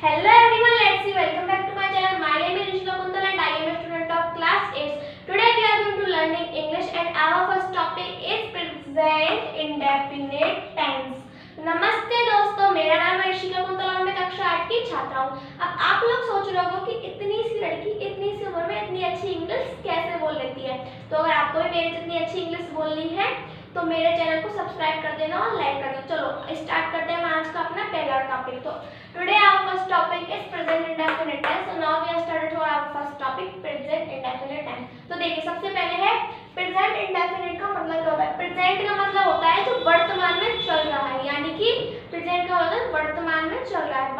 Hello everyone, let's see. Welcome back to my channel. My name is Rishika Kuntal and I am a student of class 8. Today we are going to learning English and our first topic is present indefinite tense. नमस्ते दोस्तों, मेरा नाम है Rishika quintal और मैं कक्षा 8 की छात्रा हूँ। अब आप लोग सोच रहे हो कि इतनी सी लड़की इतनी सी उम्र में इतनी अच्छी इंग्लिश कैसे बोल लेती है। तो अगर आपको भी मेरी जितनी अच्छी इंग्लिश बोलनी है तो मेरे चैनल को सब्सक्राइब कर देना और लाइक कर देना। चलो स्टार्ट करते हैं आज का अपना पहला टॉपिक। तो today our first topic is present indefinite tense. So now we are started for our first topic present indefinite tense. तो देखिए सबसे पहले है प्रेजेंट इंडेफिनिट का मतलब क्या होता है। प्रेजेंट का मतलब होता है जो वर्तमान में चल रहा है, यानी कि प्रेजेंट का मतलब वर्तमान में चल रहा है,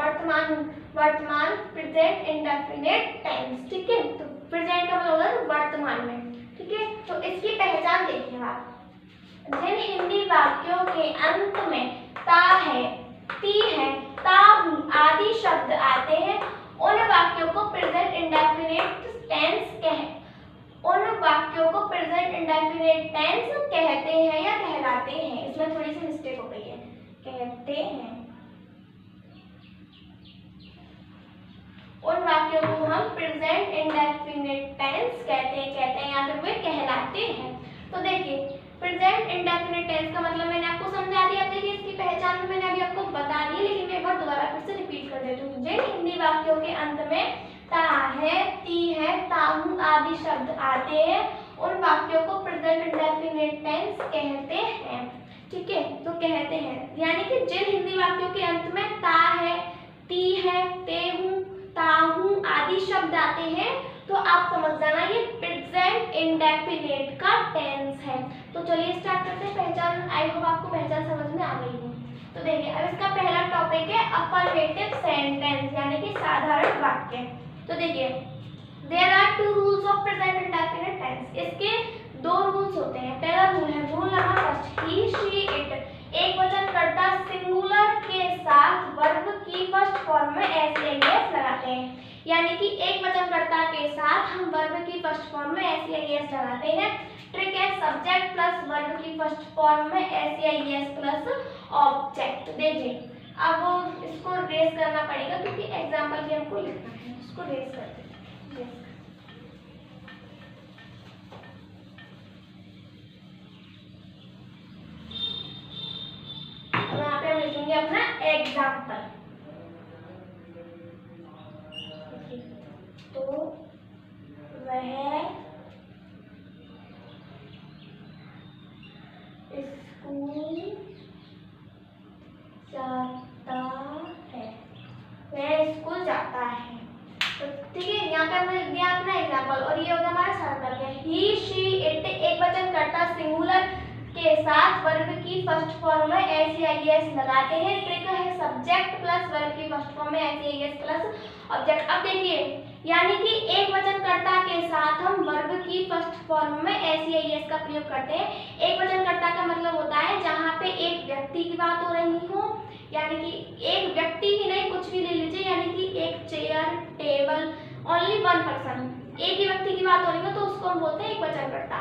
वर्तमान प्रेजेंट इंडेफिनिट टेंस। ठीक है, तो प्रेजेंट का मतलब होता है वर्तमान में। ठीक है, तो इसकी पहचान देखिए आप। जिन हिंदी वाक्यों के अंत में ता है, ती है, ता हूं आदि शब्द आते हैं उन वाक्यों को प्रेजेंट इंडेफिनिट टेंस कहते हैं या कहलाते हैं। इसमें थोड़ी सी मिस्टेक हो गई है, कहते हैं। उन वाक्यों को हम प्रेजेंट इंडेफिनिट टेंस कहते हैं या फिर वे कहलाते हैं। तो देखिए प्रेजेंट इंडेफिनिट टेंस का मतलब मैंने आपको समझा दिया। देखिए इसकी पहचान मैंने अभी आपको बता दी, लेकिन मैं एक बार दोबारा फिर से रिपीट कर देती हूँ। जिन हिंदी वाक्यों के अंत में ता है, ती है, ताहू आदि शब्द आते हैं उन वाक्यों को प्रेजेंट इंडेफिनिट टेंस कहते हैं। ठीक है, तो कहते हैं यानी कि जिन हिंदी वाक्यों के अंत में ता है, ती है, ते हूँ, ताहू आदि शब्द आते हैं तो आप समझ जाना ये प्रेजेंट इंडेफिनिट का टेंस है। तो चलिए स्टार्ट करते हैं पहचान। आई होप आपको पहचान समझ में आ गई है। तो देखिए अब इसका पहला टॉपिक है अफर्मेटिव सेंटेंस यानी कि साधारण वाक्य। तो देखिए there are two rules of present indefinite tense. इसके दो रूल्स होते हैं। पहला रूल है rule number first, he she it एक वचनकर्ता सिंगुलर के साथ वर्ब की फर्स्ट फॉर्म में एस लगाते हैं, यानी कि एक वचनकर्ता के साथ हम वर्ब की फर्स्ट फॉर्म में एस लगाते हैं। ट्रिक है सब्जेक्ट प्लस वर्ब की फर्स्ट फॉर्म में एस प्लस ऑब्जेक्ट। देखिए अब इसको रेस करना पड़ेगा क्योंकि एग्जाम्पल भी हमको लिखना है। इसको रेस करते हैं। यहाँ पे हम लिखेंगे अपना एग्जाम्पल। तो वह स्कूल जाता है, वह स्कूल जाता है। तो ठीक है, यहाँ पे हमने दिया अपना एग्जाम्पल और ये होगा हमारा सर्कल है। ही शी इट एक वचनकर्ता सिंगुलर के साथ वर्ब की फर्स्ट फॉर्म में एस लगाते हैं। ट्रिक है सब्जेक्ट प्लस वर्ब की फर्स्ट फॉर्म में एस प्लस ऑब्जेक्ट। अब देखिए यानी कि एक वचनकर्ता के साथ हम वर्ब की फर्स्ट फॉर्म में एस का प्रयोग करते हैं। एक वचनकर्ता का मतलब होता है जहाँ पे एक व्यक्ति की बात हो रही हो, यानी कि एक व्यक्ति ही नहीं कुछ भी ले लीजिए, यानी कि एक chair, table, only one person, एक ही व्यक्ति की बात हो रही हो तो उसको हम बोलते हैं एक वचनकर्ता,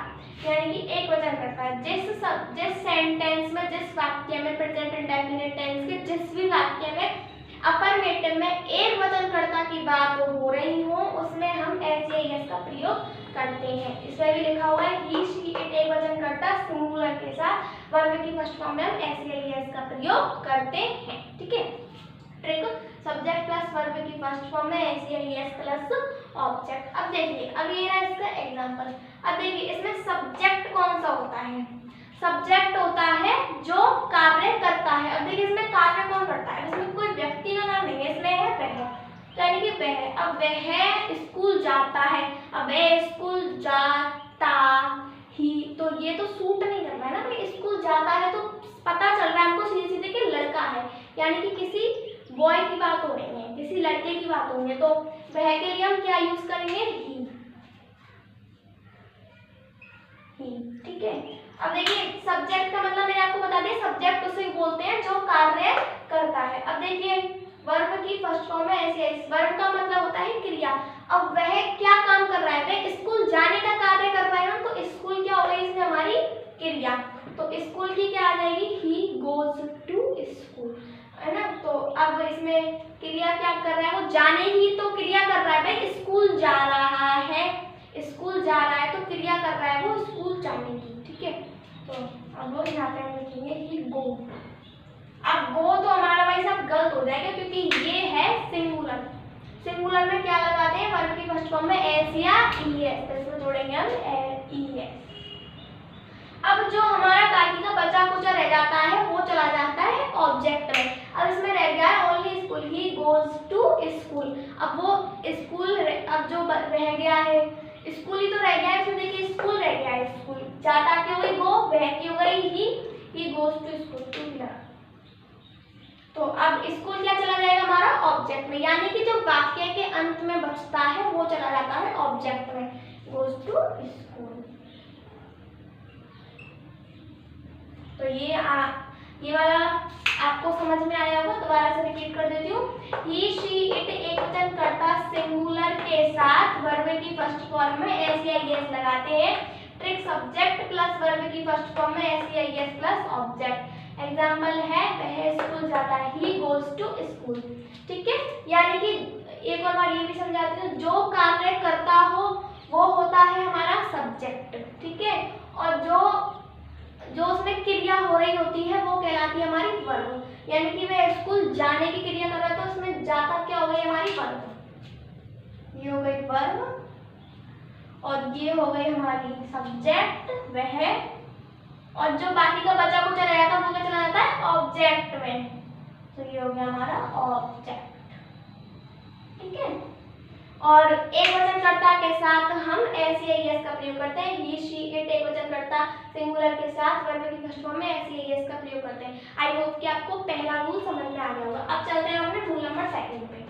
यानी कि एक वचनकर्ता। जिस सेंटेंस में, जिस वाक्य में प्रेजेंट इंडेफिनिट टेंस के जिस भी वाक्य में अफर्मेटिव में एक वचनकर्ता की बात हो रही हो उसमें हम एस का प्रयोग करते हैं। इसमें भी लिखा हुआ है ही शी इट एक वचनकर्ता सिंगुलर के साथ वर्ब की फर्स्ट फॉर्म में हम एस का प्रयोग करते हैं। ठीक है, ट्रिक सब्जेक्ट प्लस वर्ब की फर्स्ट फॉर्म में एस प्लस ऑब्जेक्ट। अब देखिए अब ये रहा इसका एग्जांपल। अब देखिए इसमें सब्जेक्ट कौन सा होता है। सब्जेक्ट होता है जो कार्य करता है। अब देखिए इसमें कार्य कौन करता है, इसमें कोई व्यक्ति का नाम नहीं है, इसमें है वह, तो यानी कि वह। अब वह स्कूल जाता है, अब वह स्कूल जाता ही, तो ये तो सूट नहीं करना है ना। भाई स्कूल जाता है तो पता चल रहा है हमको सीधे सीधे कि लड़का है, यानी कि किसी बॉय की बात हो रही है, किसी लड़के की बात हो रही है। तो वह के लिए हम क्या यूज करेंगे, ही। ठीक है, अब देखिए सब्जेक्ट का मतलब मैंने आपको बता दिया, सब्जेक्ट उसे बोलते हैं जो कार्य करता है। अब देखिए वर्ब की फर्स्ट फॉर्म में एस, वर्ब का मतलब होता है क्रिया। अब वह क्या काम कर रहा है, वह स्कूल जाने का कार्य कर रहा है ना, तो स्कूल क्या हो गई इसमें हमारी क्रिया। तो स्कूल की क्या आ जाएगी, ही गोज टू स्कूल, है ना। तो अब इसमें क्रिया क्या कर रहा है, वो जाने ही तो क्रिया कर रहा है भाई, स्कूल जा रहा है, स्कूल जा रहा है तो क्रिया कर रहा है वो स्कूल जाने की, ठीक है। तो अब वो यहाँ पे हम लिखेंगे ही गो। अब गो तो हमारा भाई सब गलत हो जाएगा क्योंकि ये है सिंगुलर। सिंगुलर में क्या लगाते हैं, वर्ब की फर्स्ट फॉर्म में एस या ई एस, तो इसमें जोड़ेंगे हम ई एस। अब जो हमारा बाकी का बचा कुचा रह जाता है वो चला जाता है ऑब्जेक्ट में। अब इसमें रह गया है only school, he goes to school. अब वो स्कूल अब जो रह गया है स्कूल ही तो रह गया है, इसमें देखिए स्कूल रह गया है, स्कूल जाता की हो गई गो, वह की हो गई he goes to school, to मिला। तो अब स्कूल क्या चला जाएगा हमारा ऑब्जेक्ट में, यानी कि जो वाक्य के अंत में बचता है वो चला जाता है ऑब्जेक्ट में, गोज टू स्कूल। तो ये वाला आपको समझ में आया होगा, दोबारा से रिपीट कर देती हूँ। ही शी इट एक वचन कर्ता सिंगुलर के साथ वर्ब की फर्स्ट फॉर्म में एस या एस लगाते हैं। ट्रिक सब्जेक्ट प्लस वर्ब की फर्स्ट फॉर्म में एस या एस प्लस ऑब्जेक्ट। एग्जाम्पल है वह स्कूल जाता है, ही गोज टू स्कूल, ठीक है। यानी कि एक और बार ये भी समझाते हैं, जो कार्य करता हो वो होता है हमारा सब्जेक्ट, ठीक है, और जो उसमें क्रिया हो रही होती है वो कहलाती है हमारी वर्ब। यानी कि वह स्कूल जाने की क्रिया कर रहा है तो उसमें जाता क्या हो गई हमारी वर्ब, ये हो गई वर्ब, और ये हो गई हमारी सब्जेक्ट वह, और जो बाकी का बचा कुछ रह जाता है वो क्या चला जाता है ऑब्जेक्ट में, तो ये हो गया हमारा ऑब्जेक्ट, ठीक है। और एक वचनकर्ता के साथ हम एस या एस का प्रयोग करते हैं, ही शी इट एक वचनकर्ता सिंगुलर के साथ वर्ब की फर्स्ट फॉर्म में एस या एस का प्रयोग करते हैं। आई होप कि आपको पहला रूल समझ में आ गया होगा। अब चलते हैं अपने रूल नंबर 2 पे।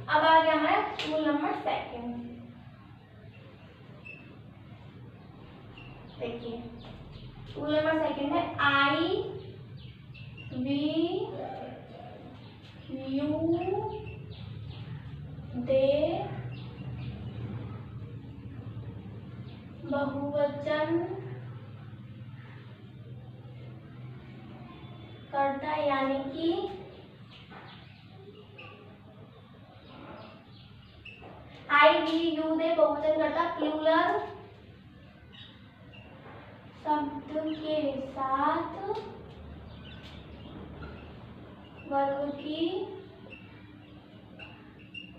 अब आ गया हमारा रूल नंबर 2। देखिए रूल नंबर 2 है आई वी यू दे बहुवचन कर्ता, यानी कि आई वी यू दे बहुवचन कर्ता प्लूरल शब्द के साथ वर्ब की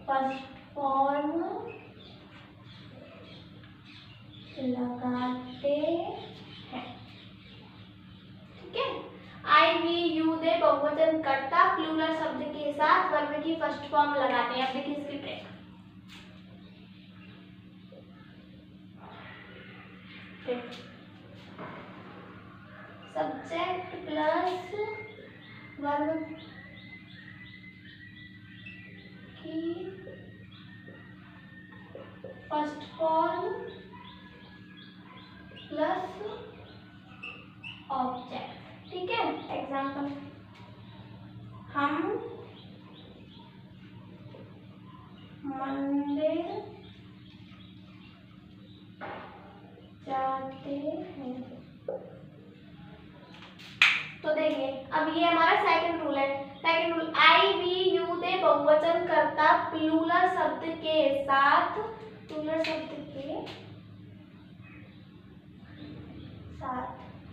फर्स्ट फॉर्म लगाते हैं, ठीक है। आई वी यू दे बहुवचन कर्ता प्लूरल शब्द के साथ वर्ब की फर्स्ट फॉर्म लगाते हैं। अब देखिए इसकी ट्रिक, सब्जेक्ट प्लस वर्ब की फर्स्ट फॉर्म प्लस ऑब्जेक्ट, ठीक है। एग्जाम्पल, हम मंदिर जाते हैं। तो देखिए अब ये हमारा सेकंड रूल है। Second rule, I we you they बहुवचन कर्ता प्लूरल शब्द के साथ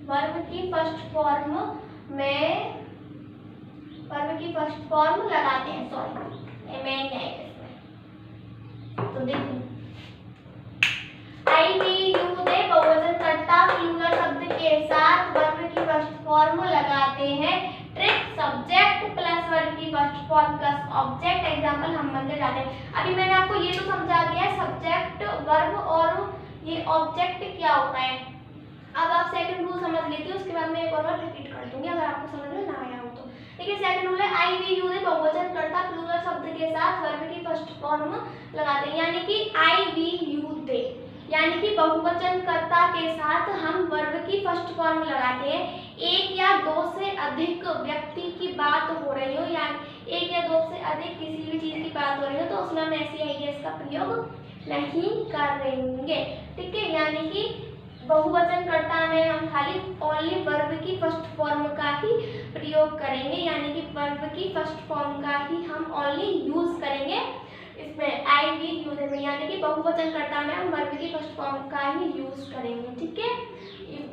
वर्ब की फर्स्ट फॉर्म में वर्ब की फर्स्ट फॉर्म लगाते हैं, सॉरी मैं नहीं आएगा इसमें। तो देखिए आई वी यू दे बहुवचन कर्ता प्लूरल शब्द के साथ वर्ब की फर्स्ट फॉर्म लगाते हैं। ट्रिक सब्जेक्ट प्लस वर्ब की first form plus object. Example, हम मंदिर जाते हैं। अभी मैंने आपको ये तो समझा दिया है सब्जेक्ट वर्ब और ये ऑब्जेक्ट क्या होता है। अब आप सेकंड रूल समझ लेते हो, उसके बाद मैं एक और बार रिपीट कर दूंगी अगर आपको समझ में ना आया हो तो। देखिए सेकंड रूल है आई वी यू दे बहुवचन कर्ता प्लूरल शब्द के साथ वर्ब की फर्स्ट फॉर्म लगाते हैं, यानी कि आई वी यू दे यानी कि बहुवचन कर्ता के साथ हम वर्ब की फर्स्ट फॉर्म लगाते हैं। एक या दो से अधिक व्यक्ति की बात हो रही हो, यानी एक या दो से अधिक किसी भी चीज की बात हो रही हो, तो उसमें हम SEIS का प्रयोग नहीं करेंगे। ठीक है, यानी कि बहुवचन कर्ता में हम खाली ओनली वर्ब की फर्स्ट फॉर्म का ही प्रयोग करेंगे, यानी कि वर्ब की फर्स्ट फॉर्म का ही हम ओनली यूज करेंगे इसमें आई वी यूज में, यानी कि बहुवचन कर्ता में हम वर्ब की फर्स्ट फॉर्म का ही यूज करेंगे। ठीक है,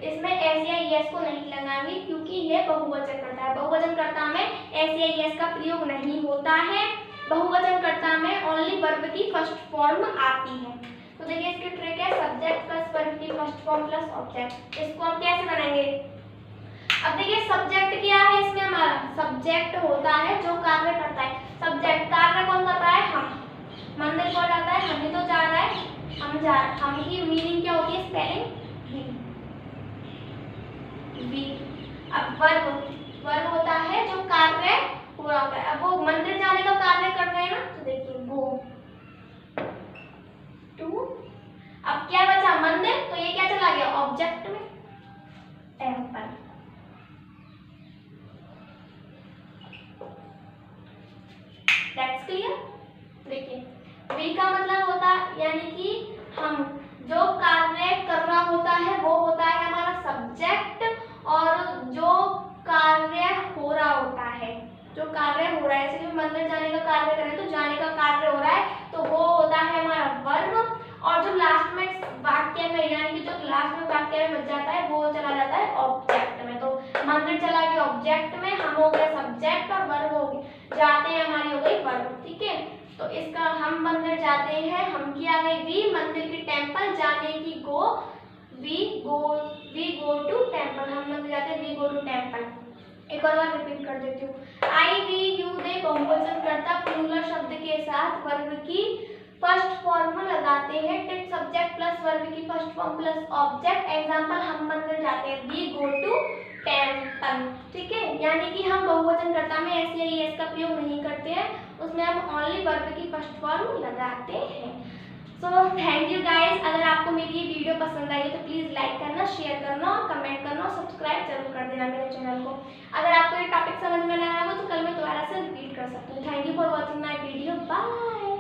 इसमें SEIS को नहीं लगाएंगे क्योंकि ये बहुवचन कर्ता है। बहुवचन कर्ता में SEIS का प्रयोग नहीं होता है, बहुवचन कर्ता में ओनली वर्ब की फर्स्ट फॉर्म आती है। तो देखिए इसकी ट्रिक है सब्जेक्ट प्लस वर्ब की फर्स्ट फॉर्म प्लस ऑब्जेक्ट। इसको हम कैसे बनाएंगे? अब देखिए सब्जेक्ट क्या है, इसमें हमारा सब्जेक्ट होता है जो कार्य करता है। सब्जेक्ट कार्य कौन कर रहा है? हम। मंदिर कौन जाता है? हम ही तो जा रहा है, हम की मीनिंग क्या होती है? Spelling B. अब वर्ब होता है जो कार्य पूरा होता है। अब वो मंदिर जाने का कार्य कर रहे हैं ना, तो देखिए वो टू। अब क्या बचा? मंदिर, तो ये क्या चला गया? ऑब्जेक्ट में टेम्पल। That's clear. देखिए वी का मतलब होता है, यानी कि हम जो कार्य कर रहा होता है वो होता है हमारा सब्जेक्ट, और जो कार्य हो रहा होता है, जो कार्य हो रहा है, जैसे कि मंदिर जाने का कार्य करें तो जाने का कार्य हो रहा है, तो वो होता है हमारा वर्ब। और जो लास्ट में वाक्य में, यानी कि जो लास्ट में वाक्य में बच जाता है वो चला जाता है ऑब्जेक्ट में। तो मंदिर चला गया ऑब्जेक्ट में, हम हो गए सब्जेक्ट, और वर्ब हो गई जाते हैं हमारी हो गई वर्ब। ठीक है, तो इसका हम मंदिर जाते हैं, हम की आ गई वी, मंदिर की टेम्पल, जाने की गो, वी गो टू टेम्पल, हम मंदिर जाते हैं, वी गो टू टेम्पल। एक और बार रिपीट कर देती हूँ। आई वी यू दे बहुवचन कर्ता प्लूरल शब्द के साथ वर्ब की फर्स्ट फॉर्म लगाते हैं। टिक सब्जेक्ट प्लस वर्ब की first form plus object. Example, हम मंदिर जाते हैं, वी गो टू टेम्पल। ठीक है, यानी कि हम बहुवचन कर्ता में SEIS का प्रयोग नहीं करते हैं, उसमें हम ओनली वर्ब की फर्स्ट फॉर्म लगाते हैं। So thank you guys. अगर आपको मेरी ये वीडियो पसंद आई तो प्लीज़ लाइक करना, शेयर करना और कमेंट करना और सब्सक्राइब जरूर कर देना मेरे चैनल को। अगर आपको ये टॉपिक समझ में नहीं आया हो तो कल मैं दोबारा से रिपीट कर सकती हूँ। Thank you for watching my video. Bye.